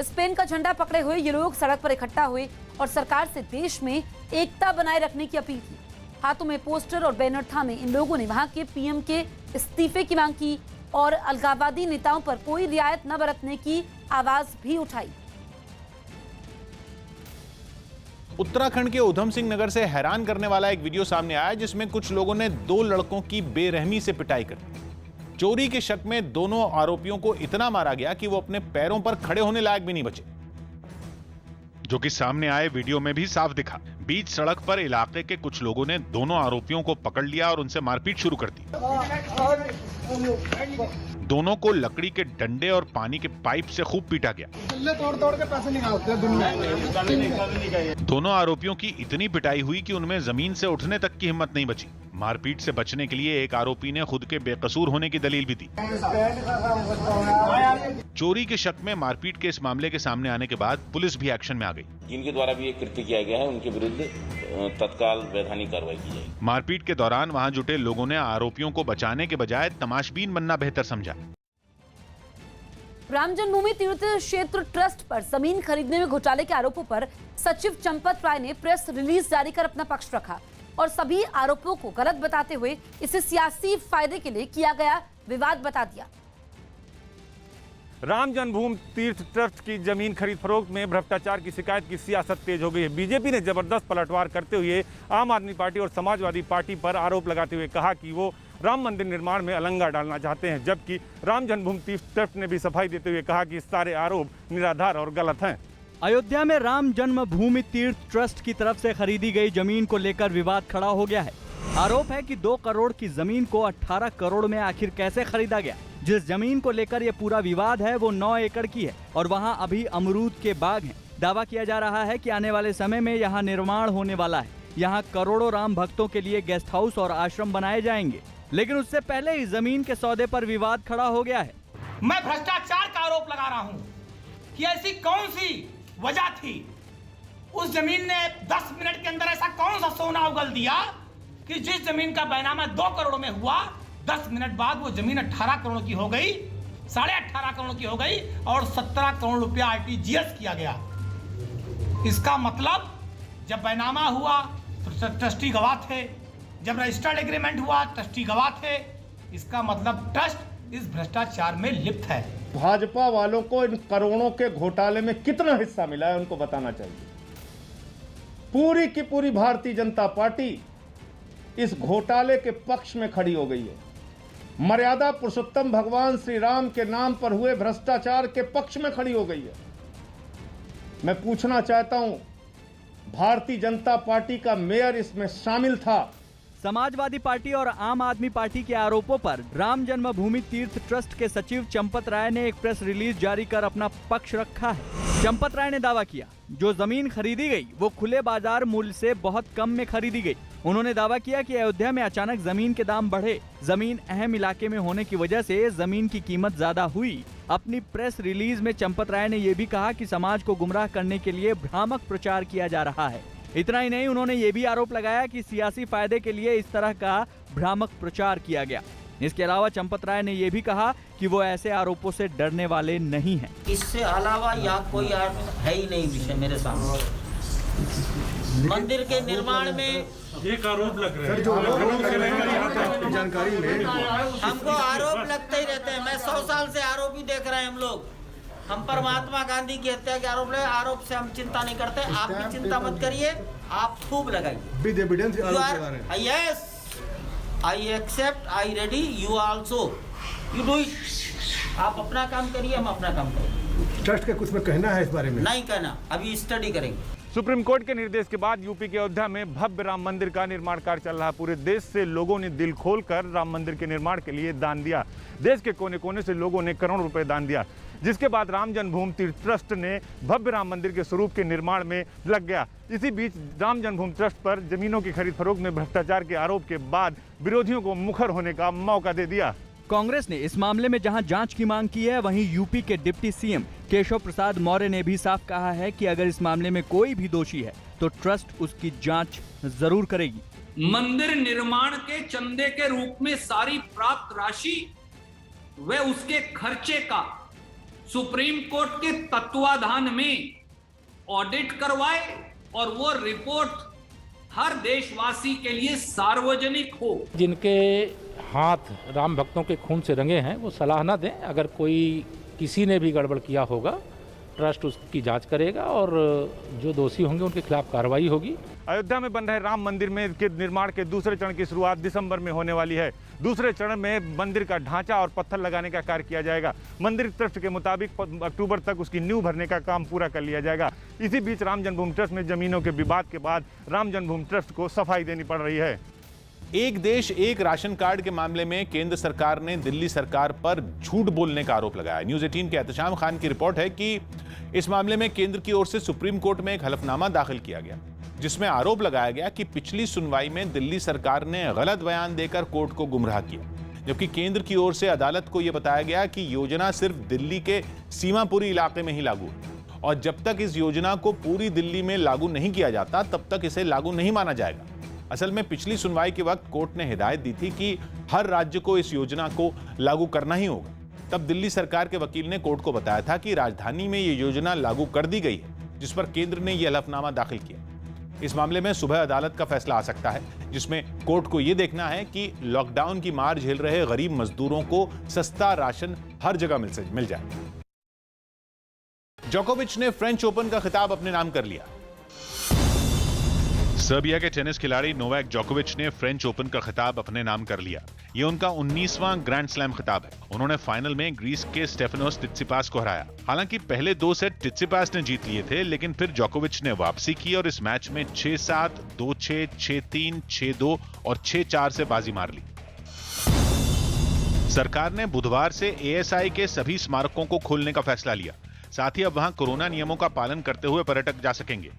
स्पेन का झंडा पकड़े हुए ये लोग सड़क पर इकट्ठा हुए और सरकार से देश में एकता बनाए रखने की अपील की। हाथों में पोस्टर और बैनर थामे इन लोगों ने वहां के पीएम के इस्तीफे की मांग की और अलगाववादी नेताओं पर कोई रियायत न बरतने की आवाज भी उठाई। उत्तराखंड के उधम सिंह नगर से हैरान करने वाला एक वीडियो सामने आया, जिसमें कुछ लोगों ने 2 लड़कों की बेरहमी से पिटाई कर दी। चोरी के शक में दोनों आरोपियों को इतना मारा गया कि वो अपने पैरों पर खड़े होने लायक भी नहीं बचे, जो कि सामने आए वीडियो में भी साफ दिखा। बीच सड़क पर इलाके के कुछ लोगों ने दोनों आरोपियों को पकड़ लिया और उनसे मारपीट शुरू कर दी। दोनों को लकड़ी के डंडे और पानी के पाइप से खूब पीटा गया। तोड़ के पैसे निकालते हैं। दोनों आरोपियों की इतनी पिटाई हुई कि उनमें जमीन से उठने तक की हिम्मत नहीं बची। मारपीट से बचने के लिए एक आरोपी ने खुद के बेकसूर होने की दलील भी दी। चोरी के शक में मारपीट के इस मामले के सामने आने के बाद पुलिस भी एक्शन में आ गई। जिनके द्वारा भी एक कृत्य किया गया है उनके विरुद्ध तत्काल वैधानिक कार्रवाई की जाएगी। मारपीट के दौरान वहां जुटे लोगों ने आरोपियों को बचाने के बजाय तमाशबीन बनना बेहतर समझा। राम जन्मभूमि तीर्थ क्षेत्र ट्रस्ट पर जमीन खरीदने में घोटाले के आरोपों पर सचिव चंपत राय ने प्रेस रिलीज जारी कर अपना पक्ष रखा और सभी आरोपों को गलत बताते हुए इसे सियासी फायदे के लिए किया गया विवाद बता दिया। राम जन्मभूमि तीर्थ ट्रस्ट की जमीन खरीद फरोख्त में भ्रष्टाचार की शिकायत की सियासत तेज हो गई है। बीजेपी ने जबरदस्त पलटवार करते हुए आम आदमी पार्टी और समाजवादी पार्टी पर आरोप लगाते हुए कहा कि वो राम मंदिर निर्माण में अलंगा डालना चाहते हैं, जबकि राम जन्मभूमि तीर्थ ट्रस्ट ने भी सफाई देते हुए कहा कि सारे आरोप निराधार और गलत हैं। अयोध्या में राम जन्मभूमि तीर्थ ट्रस्ट की तरफ से खरीदी गई जमीन को लेकर विवाद खड़ा हो गया है। आरोप है कि 2 करोड़ की जमीन को 18 करोड़ में आखिर कैसे खरीदा गया। जिस जमीन को लेकर ये पूरा विवाद है वो 9 एकड़ की है और वहां अभी अमरूद के बाग हैं। दावा किया जा रहा है कि आने वाले समय में यहाँ निर्माण होने वाला है। यहाँ करोड़ों राम भक्तों के लिए गेस्ट हाउस और आश्रम बनाए जाएंगे, लेकिन उससे पहले ही जमीन के सौदे पर विवाद खड़ा हो गया है। मैं भ्रष्टाचार का आरोप लगा रहा हूँ कि ऐसी कौन सी वजह थी, उस जमीन ने 10 मिनट के अंदर ऐसा कौन सा सोना उगल दिया कि जिस जमीन का बैनामा 2 करोड़ में हुआ, 10 मिनट बाद वो जमीन 18 करोड़ की हो गई, 18.5 करोड़ की हो गई और 17 करोड़ रुपया आरटीजीएस किया गया। इसका मतलब जब बैनामा हुआ तो ट्रस्टी गवाह थे, जब रजिस्टर्ड एग्रीमेंट हुआ ट्रस्टी गवाह थे। इसका मतलब ट्रस्ट इस भ्रष्टाचार में लिप्त है। भाजपा वालों को इन करोड़ों के घोटाले में कितना हिस्सा मिला है उनको बताना चाहिए। पूरी की पूरी भारतीय जनता पार्टी इस घोटाले के पक्ष में खड़ी हो गई है। मर्यादा पुरुषोत्तम भगवान श्री राम के नाम पर हुए भ्रष्टाचार के पक्ष में खड़ी हो गई है। मैं पूछना चाहता हूं, भारतीय जनता पार्टी का मेयर इसमें शामिल था। समाजवादी पार्टी और आम आदमी पार्टी के आरोपों पर राम जन्मभूमि तीर्थ ट्रस्ट के सचिव चंपत राय ने एक प्रेस रिलीज जारी कर अपना पक्ष रखा है। चंपत राय ने दावा किया जो जमीन खरीदी गई वो खुले बाजार मूल्य से बहुत कम में खरीदी गई। उन्होंने दावा किया कि अयोध्या में अचानक जमीन के दाम बढ़े। जमीन अहम इलाके में होने की वजह से जमीन की कीमत ज्यादा हुई। अपनी प्रेस रिलीज में चंपत राय ने यह भी कहा कि समाज को गुमराह करने के लिए भ्रामक प्रचार किया जा रहा है। इतना ही नहीं, उन्होंने ये भी आरोप लगाया कि सियासी फायदे के लिए इस तरह का भ्रामक प्रचार किया गया। इसके अलावा चंपत राय ने यह भी कहा कि वो ऐसे आरोपों से डरने वाले नहीं हैं। इससे अलावा यहाँ कोई है ही नहीं विषय मेरे सामने। मंदिर के निर्माण में एक आरोप लग रहा है। जानकारी में हमको आरोप लगते ही रहते हैं। मैं 100 साल से आरोप ही देख रहे हैं हम लोग। हम पर महात्मा गांधी की हत्या के आरोप लगे, आरोप से हम चिंता नहीं करते। आप भी चिंता मत करिए, आप खूब लगाइए। Yes, I accept, I ready, you also, you do it. आप अपना काम करिए, हम अपना काम करेंगे। ट्रस्ट का कुछ में कहना है इस बारे में? नहीं कहना, अभी स्टडी करेंगे। सुप्रीम कोर्ट के निर्देश के बाद यूपी के अयोध्या में भव्य राम मंदिर का निर्माण कार्य चल रहा है। पूरे देश से लोगों ने दिल खोलकर राम मंदिर के निर्माण के लिए दान दिया। देश के कोने कोने से लोगों ने करोड़ों रुपए दान दिया, जिसके बाद राम जन्मभूमि तीर्थ ट्रस्ट ने भव्य राम मंदिर के स्वरूप के निर्माण में लग गया। इसी बीच राम जन्मभूमि ट्रस्ट पर जमीनों की खरीद फरोख्त में भ्रष्टाचार के आरोप के बाद विरोधियों को मुखर होने का मौका दे दिया। कांग्रेस ने इस मामले में जहां जांच की मांग की है, वहीं यूपी के डिप्टी सीएम केशव प्रसाद मौर्य ने भी साफ कहा है कि अगर इस मामले में कोई भी दोषी है तो ट्रस्ट उसकी जांच जरूर करेगी। मंदिर निर्माण के चंदे के रूप में सारी प्राप्त राशि व उसके खर्चे का सुप्रीम कोर्ट के तत्वाधान में ऑडिट करवाए और वो रिपोर्ट हर देशवासी के लिए सार्वजनिक हो। जिनके हाथ राम भक्तों के खून से रंगे हैं वो सलाह न दें। अगर कोई किसी ने भी गड़बड़ किया होगा, ट्रस्ट उसकी जांच करेगा और जो दोषी होंगे उनके खिलाफ कार्रवाई होगी। अयोध्या में बन रहे राम मंदिर में के निर्माण के दूसरे चरण की शुरुआत दिसंबर में होने वाली है। दूसरे चरण में मंदिर का ढांचा और पत्थर लगाने का कार्य किया जाएगा। मंदिर ट्रस्ट के मुताबिक अक्टूबर तक उसकी नींव भरने का काम पूरा कर लिया जाएगा। इसी बीच राम जन्मभूमि ट्रस्ट में जमीनों के विवाद के बाद राम जन्मभूमि ट्रस्ट को सफाई देनी पड़ रही है। एक देश एक राशन कार्ड के मामले में केंद्र सरकार ने दिल्ली सरकार पर झूठ बोलने का आरोप लगाया। न्यूज़ 18 के एहतशाम खान की रिपोर्ट है कि इस मामले में केंद्र की ओर से सुप्रीम कोर्ट में एक हलफनामा दाखिल किया गया, जिसमें आरोप लगाया गया कि पिछली सुनवाई में दिल्ली सरकार ने गलत बयान देकर कोर्ट को गुमराह किया, जबकि केंद्र की ओर से अदालत को यह बताया गया कि योजना सिर्फ दिल्ली के सीमापुरी इलाके में ही लागू है और जब तक इस योजना को पूरी दिल्ली में लागू नहीं किया जाता तब तक इसे लागू नहीं माना जाएगा। असल में पिछली सुनवाई के वक्त कोर्ट ने हिदायत दी थी कि हर राज्य को इस योजना को लागू करना ही होगा। तब दिल्ली सरकार के वकील ने कोर्ट को बताया था कि राजधानी में ये योजना लागू कर दी गई है, जिस पर केंद्र ने यह हलफनामा दाखिल किया। इस मामले में सुबह अदालत का फैसला आ सकता है, जिसमें कोर्ट को यह देखना है कि लॉकडाउन की मार झेल रहे गरीब मजदूरों को सस्ता राशन हर जगह मिल जाए। जोकोविच ने फ्रेंच ओपन का खिताब अपने नाम कर लिया। सर्बिया के टेनिस खिलाड़ी नोवाक जोकोविच ने फ्रेंच ओपन का खिताब अपने नाम कर लिया। ये उनका 19वां ग्रैंड स्लैम खिताब है। उन्होंने फाइनल में ग्रीस के स्टेफानोस टिट्सिपास को हराया। हालांकि पहले 2 सेट टिट्सिपास ने जीत लिए थे, लेकिन फिर जोकोविच ने वापसी की और इस मैच में 6-7, 2-6, 6-3, 6-2 और 6-4 से बाजी मार ली। सरकार ने बुधवार से एएसआई के सभी स्मारकों को खोलने का फैसला लिया। साथ ही अब वहां कोरोना नियमों का पालन करते हुए पर्यटक जा सकेंगे।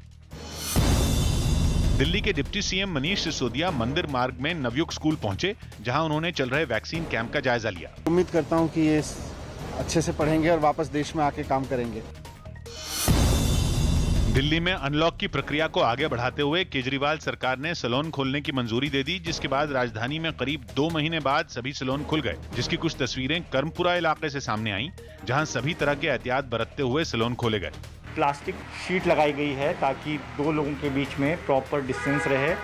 दिल्ली के डिप्टी सीएम मनीष सिसोदिया मंदिर मार्ग में नवयुग स्कूल पहुंचे, जहां उन्होंने चल रहे वैक्सीन कैंप का जायजा लिया। उम्मीद करता हूं कि ये अच्छे से पढ़ेंगे और वापस देश में आके काम करेंगे। दिल्ली में अनलॉक की प्रक्रिया को आगे बढ़ाते हुए केजरीवाल सरकार ने सैलून खोलने की मंजूरी दे दी, जिसके बाद राजधानी में करीब 2 महीने बाद सभी सैलून खुल गए, जिसकी कुछ तस्वीरें कर्मपुरा इलाके से सामने आईं, जहां सभी तरह के एहतियात बरतते हुए सैलून खोले गए। प्लास्टिक शीट लगाई गई है ताकि 2 लोगों के बीच में प्रॉपर डिस्टेंस रहे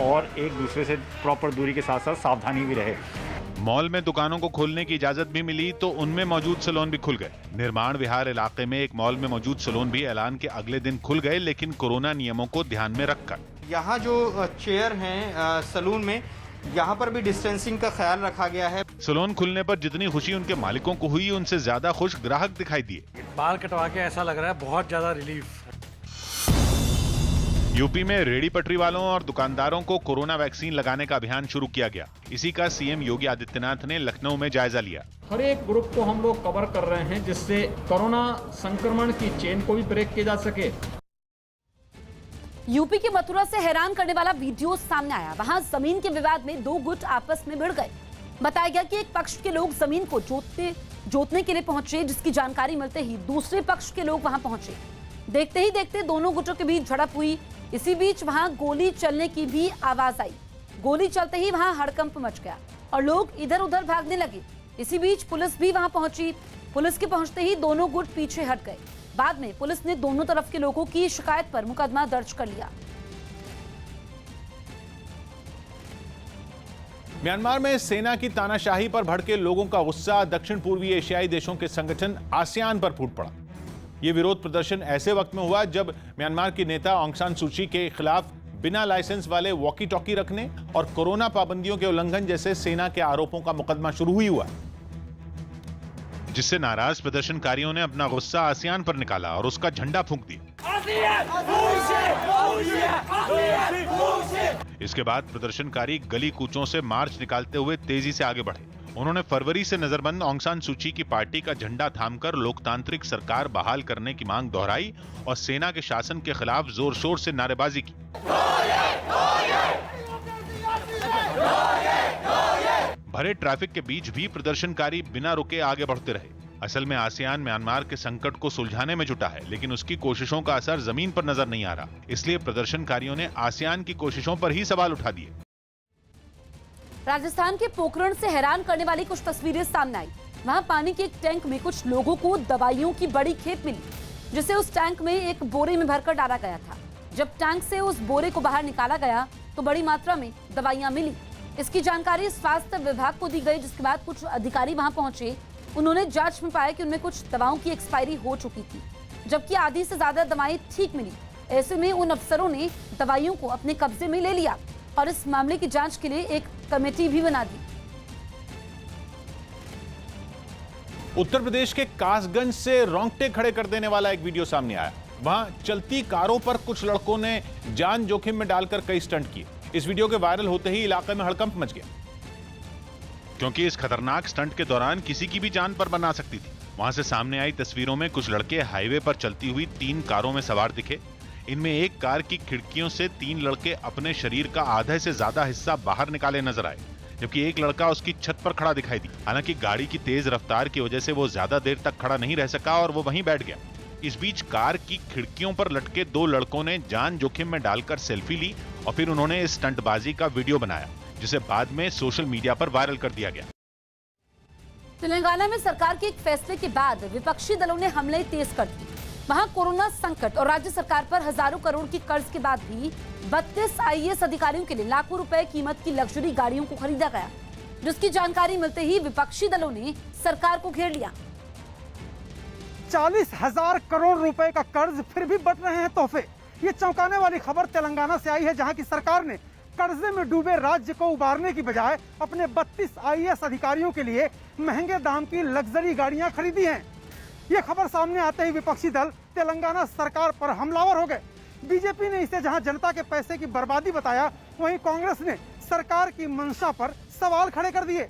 और एक दूसरे से प्रॉपर दूरी के साथ साथ सावधानी भी रहे। मॉल में दुकानों को खोलने की इजाजत भी मिली तो उनमें मौजूद सैलून भी खुल गए। निर्माण विहार इलाके में एक मॉल में मौजूद सैलून भी ऐलान के अगले दिन खुल गए, लेकिन कोरोना नियमों को ध्यान में रखकर। यहाँ जो चेयर हैं सैलून में, यहाँ पर भी डिस्टेंसिंग का ख्याल रखा गया है। सैलून खुलने पर जितनी खुशी उनके मालिकों को हुई, उनसे ज्यादा खुश ग्राहक दिखाई दिए। बाल कटवा के ऐसा लग रहा है बहुत ज्यादा रिलीफ। यूपी में रेहड़ी पटरी वालों और दुकानदारों को कोरोना वैक्सीन लगाने का अभियान शुरू किया गया। इसी का सीएम योगी आदित्यनाथ ने लखनऊ में जायजा लिया। हर एक ग्रुप को हम लोग कवर कर रहे हैं, जिससे कोरोना संक्रमण की चेन को भी ब्रेक किया जा सके। यूपी के मथुरा से हैरान करने वाला वीडियो सामने आया। वहां जमीन के विवाद में 2 गुट आपस में भिड़ गए। बताया गया कि एक पक्ष के लोग जमीन को जोतने के लिए पहुंचे, जिसकी जानकारी मिलते ही दूसरे पक्ष के लोग वहां पहुंचे। देखते ही देखते दोनों गुटों के बीच झड़प हुई। इसी बीच वहां गोली चलने की भी आवाज आई। गोली चलते ही वहां हड़कंप मच गया और लोग इधर उधर भागने लगे। इसी बीच पुलिस भी वहां पहुंची। पुलिस के पहुंचते ही दोनों गुट पीछे हट गए। बाद में पुलिस ने दोनों तरफ के लोगों की शिकायत पर मुकदमा दर्ज कर लिया। म्यांमार में सेना की तानाशाही पर भड़के लोगों का गुस्सा दक्षिण पूर्वी एशियाई देशों के संगठन आसियान पर फूट पड़ा। यह विरोध प्रदर्शन ऐसे वक्त में हुआ जब म्यांमार की नेता ऑंग सान सू की के खिलाफ बिना लाइसेंस वाले वॉकी टॉकी रखने और कोरोना पाबंदियों के उल्लंघन जैसे सेना के आरोपों का मुकदमा शुरू ही हुआ, जिससे नाराज प्रदर्शनकारियों ने अपना गुस्सा आसियान पर निकाला और उसका झंडा फूंक दिया। इसके बाद प्रदर्शनकारी गली कूचों से मार्च निकालते हुए तेजी से आगे बढ़े। उन्होंने फरवरी से नजरबंद ऑंग सान सू की पार्टी का झंडा थामकर लोकतांत्रिक सरकार बहाल करने की मांग दोहराई और सेना के शासन के खिलाफ जोर शोर से नारेबाजी की। भरे ट्रैफिक के बीच भी प्रदर्शनकारी बिना रुके आगे बढ़ते रहे। असल में आसियान म्यांमार के संकट को सुलझाने में जुटा है, लेकिन उसकी कोशिशों का असर जमीन पर नजर नहीं आ रहा। इसलिए प्रदर्शनकारियों ने आसियान की कोशिशों पर ही सवाल उठा दिए। राजस्थान के पोखरण से हैरान करने वाली कुछ तस्वीरें सामने आई। वहां पानी के एक टैंक में कुछ लोगों को दवाइयों की बड़ी खेप मिली, जिसे उस टैंक में एक बोरे में भरकर डाला गया था। जब टैंक से उस बोरे को बाहर निकाला गया तो बड़ी मात्रा में दवाइयां मिली। इसकी जानकारी स्वास्थ्य विभाग को दी गई, जिसके बाद कुछ अधिकारी वहां पहुंचे। उन्होंने जांच में पाया कि उनमें कुछ दवाओं की एक्सपायरी हो चुकी थी, जबकि आधी से ज्यादा दवाएं ठीक मिली। ऐसे में उन अफसरों ने दवाइयों को अपने कब्जे में ले लिया और इस मामले की जांच के लिए एक कमेटी भी बना दी। उत्तर प्रदेश के कासगंज से रोंगटे खड़े कर देने वाला एक वीडियो सामने आया। वहां चलती कारों पर कुछ लड़कों ने जान जोखिम में डालकर कई स्टंट किए। इस वीडियो के वायरल होते ही इलाके में हड़कंप मच गया, क्योंकि इस खतरनाक स्टंट के दौरान किसी की भी जान पर बन आ सकती थी। वहां से सामने आई तस्वीरों में कुछ लड़के हाईवे पर चलती हुई 3 कारों में सवार दिखे। इनमें एक कार की खिड़कियों से 3 लड़के अपने शरीर का आधे से ज्यादा हिस्सा बाहर निकाले नजर आए, जबकि एक लड़का उसकी छत पर खड़ा दिखाई दी। हालांकि गाड़ी की तेज रफ्तार की वजह से वो ज्यादा देर तक खड़ा नहीं रह सका और वो वहीं बैठ गया। इस बीच कार की खिड़कियों पर लटके 2 लड़कों ने जान जोखिम में डालकर सेल्फी ली और फिर उन्होंने इस स्टंटबाजी का वीडियो बनाया, जिसे बाद में सोशल मीडिया पर वायरल कर दिया गया। तेलंगाना में सरकार के एक फैसले के बाद विपक्षी दलों ने हमले तेज कर दिए। वहां कोरोना संकट और राज्य सरकार पर हजारों करोड़ की कर्ज के बाद भी 32 आईएएस अधिकारियों के लिए लाखों रुपए कीमत की लग्जरी गाड़ियों को खरीदा गया, जिसकी जानकारी मिलते ही विपक्षी दलों ने सरकार को घेर लिया। 40,000 करोड़ रुपए का कर्ज, फिर भी बट रहे हैं तोहफे। ये चौंकाने वाली खबर तेलंगाना से आई है, जहां की सरकार ने कर्जे में डूबे राज्य को उबारने की बजाय अपने 32 IAS अधिकारियों के लिए महंगे दाम की लग्जरी गाड़ियां खरीदी हैं। ये खबर सामने आते ही विपक्षी दल तेलंगाना सरकार पर हमलावर हो गए। बीजेपी ने इसे जहां जनता के पैसे की बर्बादी बताया, वहीं कांग्रेस ने सरकार की मंशा पर सवाल खड़े कर दिए।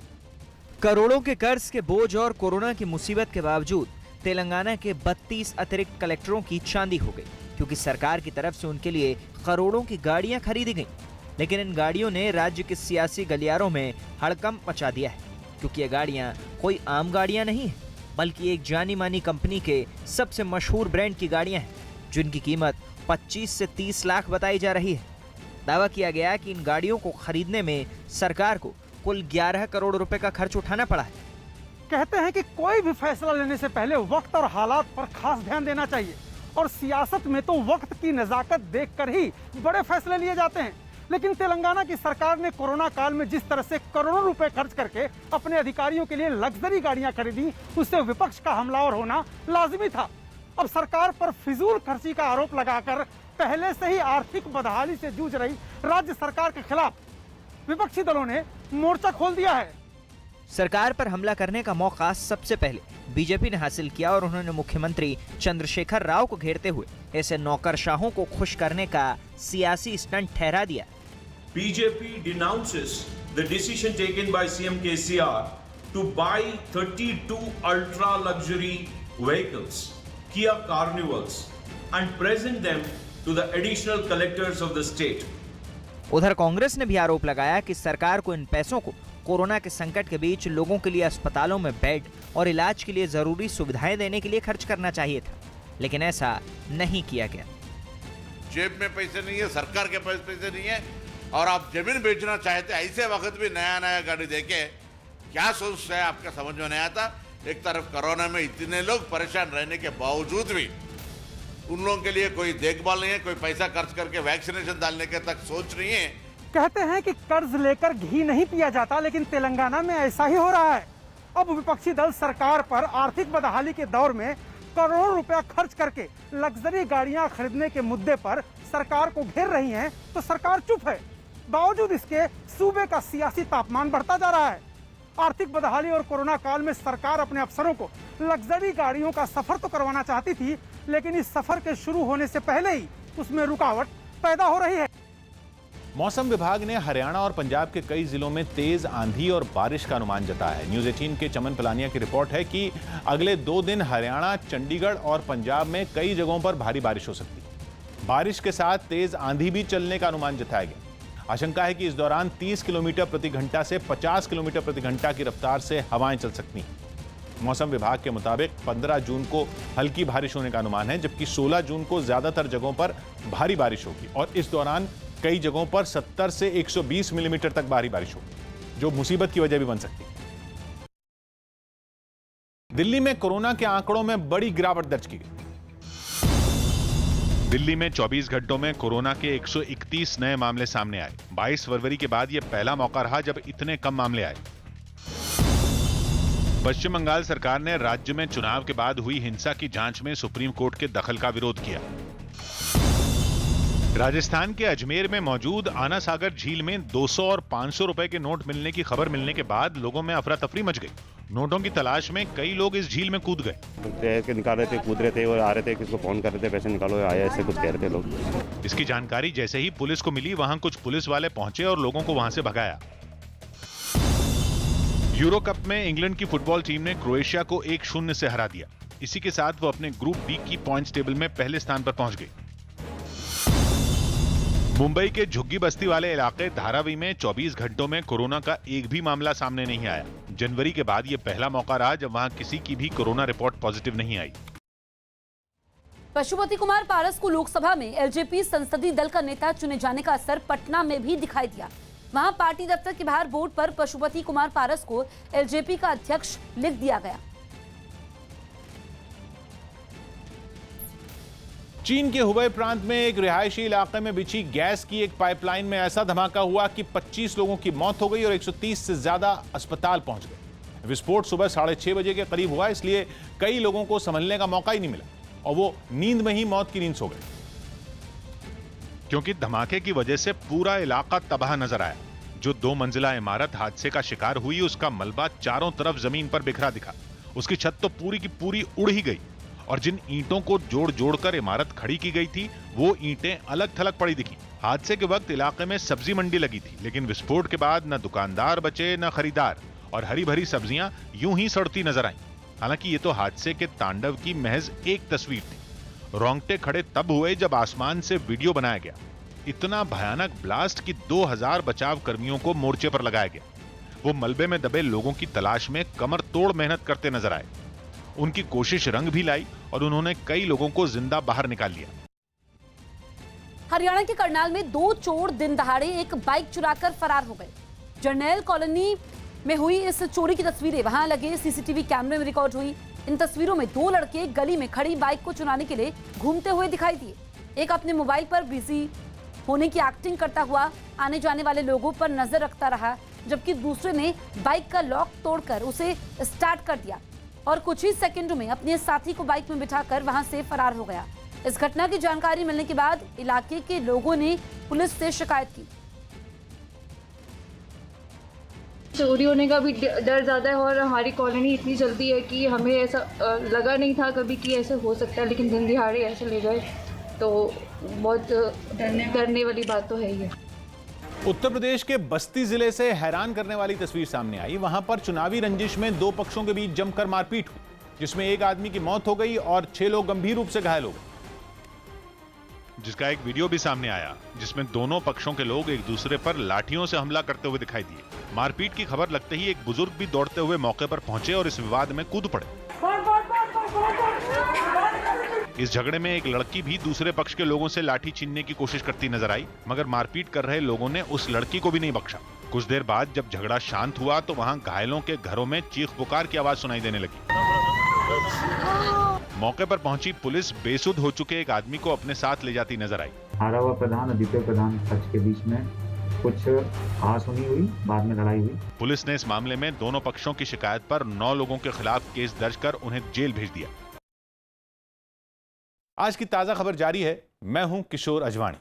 करोड़ों के कर्ज के बोझ और कोरोना की मुसीबत के बावजूद तेलंगाना के 32 अतिरिक्त कलेक्टरों की चांदी हो गई, क्योंकि सरकार की तरफ से उनके लिए करोड़ों की गाड़ियां खरीदी गईं। लेकिन इन गाड़ियों ने राज्य के सियासी गलियारों में हड़कंप मचा दिया है, क्योंकि ये गाड़ियां कोई आम गाड़ियां नहीं है, बल्कि एक जानी मानी कंपनी के सबसे मशहूर ब्रांड की गाड़ियां हैं, जिनकी कीमत 25 से 30 लाख बताई जा रही है। दावा किया गया कि इन गाड़ियों को खरीदने में सरकार को कुल 11 करोड़ रुपए का खर्च उठाना पड़ा है। कहते हैं कि कोई भी फैसला लेने से पहले वक्त और हालात पर खास ध्यान देना चाहिए, और सियासत में तो वक्त की नजाकत देखकर ही बड़े फैसले लिए जाते हैं। लेकिन तेलंगाना की सरकार ने कोरोना काल में जिस तरह से करोड़ों रुपए खर्च करके अपने अधिकारियों के लिए लग्जरी गाड़ियां खरीदी, उससे विपक्ष का हमलावर होना लाजिमी था। अब सरकार पर फिजूल खर्ची का आरोप लगाकर पहले से ही आर्थिक बदहाली से जूझ रही राज्य सरकार के खिलाफ विपक्षी दलों ने मोर्चा खोल दिया है। सरकार पर हमला करने का मौका सबसे पहले बीजेपी ने हासिल किया और उन्होंने मुख्यमंत्री चंद्रशेखर राव को घेरते हुए ऐसे नौकरशाहों को खुश करने का सियासी स्टंट ठहरा दिया। BJP denounces the decision taken by CM KCR to buy 32 ultra luxury vehicles, Kia Carnivals, and present them to the additional collectors of the state. उधर कांग्रेस ने भी आरोप लगाया कि सरकार को इन पैसों को कोरोना के संकट के बीच लोगों के लिए अस्पतालों में बेड और इलाज के लिए जरूरी सुविधाएं देने के लिए खर्च करना चाहिए था, लेकिन ऐसा नहीं किया गया। जेब में पैसे नहीं है, सरकार के पास पैसे नहीं है, और आप जमीन बेचना चाहते, ऐसे वक्त भी नया नया गाड़ी देके क्या सोचते हैं आपका समझ में नहीं आता। एक तरफ कोरोना में इतने लोग परेशान रहने के बावजूद भी उन लोगों के लिए कोई देखभाल नहीं है, कोई पैसा खर्च करके वैक्सीनेशन डालने के तक सोच रही है। कहते हैं कि कर्ज लेकर घी नहीं पिया जाता, लेकिन तेलंगाना में ऐसा ही हो रहा है। अब विपक्षी दल सरकार पर आर्थिक बदहाली के दौर में करोड़ों रुपया खर्च करके लग्जरी गाड़ियां खरीदने के मुद्दे पर सरकार को घेर रही हैं, तो सरकार चुप है। बावजूद इसके सूबे का सियासी तापमान बढ़ता जा रहा है। आर्थिक बदहाली और कोरोना काल में सरकार अपने अफसरों को लग्जरी गाड़ियों का सफर तो करवाना चाहती थी, लेकिन इस सफर के शुरू होने से पहले ही उसमें रुकावट पैदा हो रही है। मौसम विभाग ने हरियाणा और पंजाब के कई जिलों में तेज आंधी और बारिश का अनुमान जताया है। न्यूज़ 18 के चमन पलानिया की रिपोर्ट है कि अगले 2 दिन हरियाणा, चंडीगढ़ और पंजाब में कई जगहों पर भारी बारिश हो सकती है। बारिश के साथ तेज आंधी भी चलने का अनुमान जताया गया। आशंका है कि इस दौरान 30 किलोमीटर प्रति घंटा से 50 किलोमीटर प्रति घंटा की रफ्तार से हवाएं चल सकती हैं। मौसम विभाग के मुताबिक 15 जून को हल्की बारिश होने का अनुमान है, जबकि 16 जून को ज्यादातर जगहों पर भारी बारिश होगी और इस दौरान कई जगहों पर 70 से 120 मिलीमीटर तक भारी बारिश होगी, जो मुसीबत की वजह भी बन सकती है। दिल्ली में कोरोना के आंकड़ों में बड़ी गिरावट दर्ज की गई। दिल्ली में 24 घंटों में कोरोना के 131 नए मामले सामने आए। 22 फरवरी के बाद यह पहला मौका रहा जब इतने कम मामले आए। पश्चिम बंगाल सरकार ने राज्य में चुनाव के बाद हुई हिंसा की जांच में सुप्रीम कोर्ट के दखल का विरोध किया। राजस्थान के अजमेर में मौजूद आना सागर झील में 200 और 500 रुपए के नोट मिलने की खबर मिलने के बाद लोगों में अफरा तफरी मच गई। नोटों की तलाश में कई लोग इस झील में कूद गए। निकाल रहे थे, कूद रहे थे और आ रहे थे, किसको फोन कर रहे थे, पैसे निकालो, आया, ऐसे कुछ कह रहे थे लोग। इसकी जानकारी जैसे ही पुलिस को मिली, वहां कुछ पुलिस वाले पहुंचे और लोगों को वहां से भगाया। यूरो कप में इंग्लैंड की फुटबॉल टीम ने क्रोएशिया को 1-0 से हरा दिया। इसी के साथ वो अपने ग्रुप बी की पॉइंट्स टेबल में पहले स्थान पर पहुंच गई। मुंबई के झुग्गी बस्ती वाले इलाके धारावी में 24 घंटों में कोरोना का एक भी मामला सामने नहीं आया। जनवरी के बाद यह पहला मौका रहा जब वहां किसी की भी कोरोना रिपोर्ट पॉजिटिव नहीं आई। पशुपति कुमार पारस को लोकसभा में एलजेपी संसदीय दल का नेता चुने जाने का असर पटना में भी दिखाई दिया। वहां पार्टी दफ्तर के बाहर बोर्ड पर पशुपति कुमार पारस को एलजेपी का अध्यक्ष लिख दिया गया। चीन के हुबई प्रांत में एक रिहायशी इलाके में बिछी गैस की एक पाइपलाइन में ऐसा धमाका हुआ कि 25 लोगों की मौत हो गई और 130 से ज्यादा अस्पताल पहुंच गए। विस्फोट सुबह 6:30 बजे के करीब हुआ, इसलिए कई लोगों को संभलने का मौका ही नहीं मिला और वो नींद में ही मौत की नींद सो गए। क्योंकि धमाके की वजह से पूरा इलाका तबाह नजर आया। जो 2 मंजिला इमारत हादसे का शिकार हुई, उसका मलबा चारों तरफ जमीन पर बिखरा दिखा। उसकी छत तो पूरी की पूरी उड़ ही गई और जिन ईंटों को जोड़ जोड़कर इमारत खड़ी की गई थी, वो ईंटें अलग थलग पड़ी दिखी। हादसे के वक्त इलाके में सब्जी मंडी लगी थी, लेकिन विस्फोट के बाद न दुकानदार बचे न खरीदार और हरी भरी सब्जियां यूं ही सड़ती नजर आईं। हालांकि ये तो हादसे के तांडव की महज एक तस्वीर थी। रोंगटे खड़े तब हुए जब आसमान से वीडियो बनाया गया। इतना भयानक ब्लास्ट कि 2000 बचाव कर्मियों को मोर्चे पर लगाया गया। वो मलबे में दबे लोगों की तलाश में कमर तोड़ मेहनत करते नजर आए। उनकी कोशिश रंग भी लाई और उन्होंने कई लोगों को जिंदा बाहर निकाल लिया। हरियाणा के करनाल में 2 चोर दिन दहाड़े एक बाइक चुराकर फरार हो गए। जर्नैल कॉलोनी में हुई इस चोरी की तस्वीरें वहां लगे सीसीटीवी कैमरे में रिकॉर्ड हुई। इन तस्वीरों में 2 लड़के गली में खड़ी बाइक को चुराने के लिए घूमते हुए दिखाई दिए। एक अपने मोबाइल पर बिजी होने की एक्टिंग करता हुआ आने जाने वाले लोगों पर नजर रखता रहा, जबकि दूसरे ने बाइक का लॉक तोड़कर उसे स्टार्ट कर दिया और कुछ ही सेकंडों में अपने साथी को बाइक में बिठाकर वहां से फरार हो गया। इस घटना की जानकारी मिलने के बाद इलाके के लोगों ने पुलिस से शिकायत की। चोरी होने का भी डर ज़्यादा है और हमारी कॉलोनी इतनी जल्दी है कि हमें ऐसा लगा नहीं था कभी कि ऐसे हो सकता है, लेकिन दिन दिहाड़े ऐसे ले गए तो बहुत डरने वाली बात तो है ही है। उत्तर प्रदेश के बस्ती जिले से हैरान करने वाली तस्वीर सामने आई। वहां पर चुनावी रंजिश में 2 पक्षों के बीच जमकर मारपीट हुई, जिसमें एक आदमी की मौत हो गई और 6 लोग गंभीर रूप से घायल हो गए। जिसका एक वीडियो भी सामने आया, जिसमें दोनों पक्षों के लोग एक दूसरे पर लाठियों से हमला करते हुए दिखाई दिए। मारपीट की खबर लगते ही एक बुजुर्ग भी दौड़ते हुए मौके पर पहुंचे और इस विवाद में कूद पड़े। इस झगड़े में एक लड़की भी दूसरे पक्ष के लोगों से लाठी छीनने की कोशिश करती नजर आई, मगर मारपीट कर रहे लोगों ने उस लड़की को भी नहीं बख्शा। कुछ देर बाद जब झगड़ा शांत हुआ तो वहां घायलों के घरों में चीख पुकार की आवाज सुनाई देने लगी। मौके पर पहुंची पुलिस बेसुध हो चुके एक आदमी को अपने साथ ले जाती नजर आई। हारा हुआ प्रधान और द्वितीय प्रधान पक्ष के बीच में कुछ कहासुनी हुई, बाद में लड़ाई हुई। पुलिस ने इस मामले में दोनों पक्षों की शिकायत पर 9 लोगों के खिलाफ केस दर्ज कर उन्हें जेल भेज दिया। आज की ताजा खबर जारी है। मैं हूं किशोर अजवाणी।